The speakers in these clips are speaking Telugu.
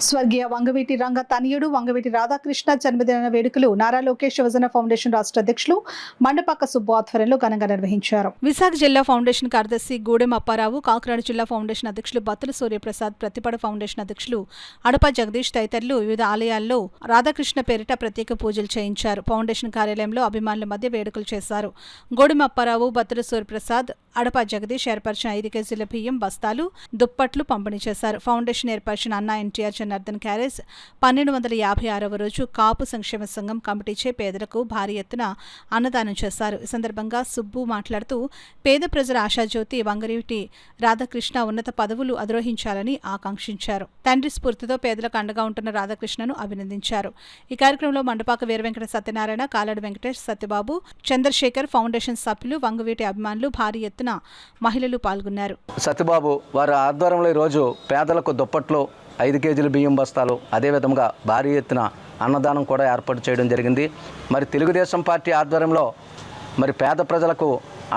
స్వర్గీయ వంగవీటి రంగ తనయుడు వంగవీటి రాధాకృష్ణ జన్మదిన వేడుకలు నారా లోకేష్ యువజన ఫౌండేషన్ రాష్ట్ర అధ్యక్షులు మండపాక సుబ్బు ఆధ్వర్యంలో ఘనంగా నిర్వహించారు. విశాఖ జిల్లా ఫౌండేషన్ కార్యదర్శి గూడెం అప్పారావు, కాకినాడ జిల్లా ఫౌండేషన్ అధ్యక్షులు బత్తుల సూర్యప్రసాద్, ప్రతిపడ ఫౌండేషన్ అధ్యక్షులు అడప జగదీష్ తదితరులు వివిధ ఆలయాల్లో రాధాకృష్ణ పేరిట ప్రత్యేక పూజలు చేయించారు. ఫౌండేషన్ కార్యాలయంలో అభిమానుల మధ్య వేడుకలు చేశారు. గూడెం అప్పారావు, బత్తుల సూర్యప్రసాద్, అడప జగదీష్ ఏర్పరిచిన 5 కేజీల బియ్యం బస్తాలు, దుప్పట్లు పంపిణీ చేశారు. ఫౌండేషన్ ఏర్పరిచిన అన్నా ఎన్టీఆర్ జనార్దన్ క్యారేజ్ 1256వ రోజు కాపు సంక్షేమ సంఘం కమిటీచే పేదలకు భారీ ఎత్తున అన్నదానం చేశారు. ఈ సందర్భంగా సుబ్బు మాట్లాడుతూ పేద ప్రజల ఆశాజ్యోతి వంగవీటి రాధాకృష్ణ ఉన్నత పదవులు అధిరోహించాలని ఆకాంక్షించారు. తండ్రి స్ఫూర్తితో పేదలకు అండగా ఉంటున్న రాధాకృష్ణను అభినందించారు. ఈ కార్యక్రమంలో మండపాక వీరవెంకట సత్యనారాయణ, కాలాడి వెంకటేష్, సత్యబాబు, చంద్రశేఖర్, ఫౌండేషన్ సభ్యులు, వంగవీటి అభిమానులు, భారీ ఎత్తున మహిళలు పాల్గొన్నారు. సత్యబాబు వారి ఆధ్వర్యంలో ఈరోజు పేదలకు దుప్పట్లు, 5 కేజీల బియ్యం బస్తాలు, అదేవిధంగా భారీ ఎత్తున అన్నదానం కూడా ఏర్పాటు చేయడం జరిగింది. మరి తెలుగుదేశం పార్టీ ఆధ్వర్యంలో మరి పేద ప్రజలకు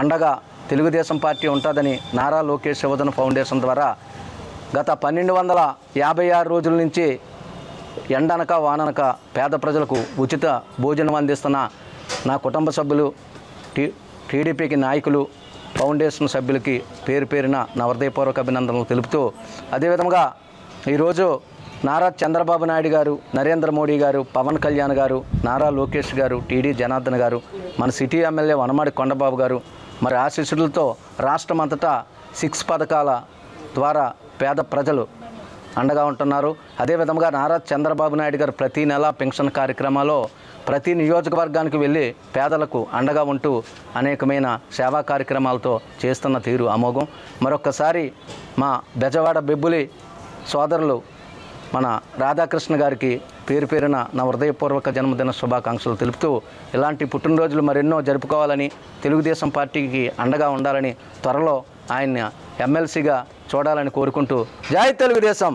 అండగా తెలుగుదేశం పార్టీ ఉంటుందని నారా లోకేష్ యువజన ఫౌండేషన్ ద్వారా గత 1256 రోజుల నుంచి ఎండనక వాననక పేద ప్రజలకు ఉచిత భోజనం అందిస్తున్న నా కుటుంబ సభ్యులు, టీడీపీకి నాయకులు, ఫౌండేషన్ సభ్యులకి పేరు పేరున నా హృదయపూర్వక అభినందనలు తెలుపుతూ, అదేవిధంగా ఈరోజు నారా చంద్రబాబు నాయుడు గారు, నరేంద్ర మోడీ గారు, పవన్ కళ్యాణ్ గారు, నారా లోకేష్ గారు, టీడీ జనార్దన్ గారు, మన సిటీ ఎమ్మెల్యే వనమాడి కొండబాబు గారు మరి ఆశీస్సులతో రాష్ట్రమంతటా 6 పథకాల ద్వారా పేద ప్రజలు అండగా ఉంటున్నారు. అదేవిధంగా నారా చంద్రబాబు నాయుడు గారు ప్రతి నెల పెన్షన్ కార్యక్రమాల్లో ప్రతి నియోజకవర్గానికి వెళ్ళి పేదలకు అండగా ఉంటూ అనేకమైన సేవా కార్యక్రమాలతో చేస్తున్న తీరు అమోఘం. మరొక్కసారి మా బెజవాడ బెబ్బులి సోదరులు మన రాధాకృష్ణ గారికి పేరు పేరున నా హృదయపూర్వక జన్మదిన శుభాకాంక్షలు తెలుపుతూ, ఇలాంటి పుట్టినరోజులు మరెన్నో జరుపుకోవాలని, తెలుగుదేశం పార్టీకి అండగా ఉండాలని, త్వరలో ఆయన ఎమ్మెల్సీగా చూడాలని కోరుకుంటూ జై తెలుగుదేశం.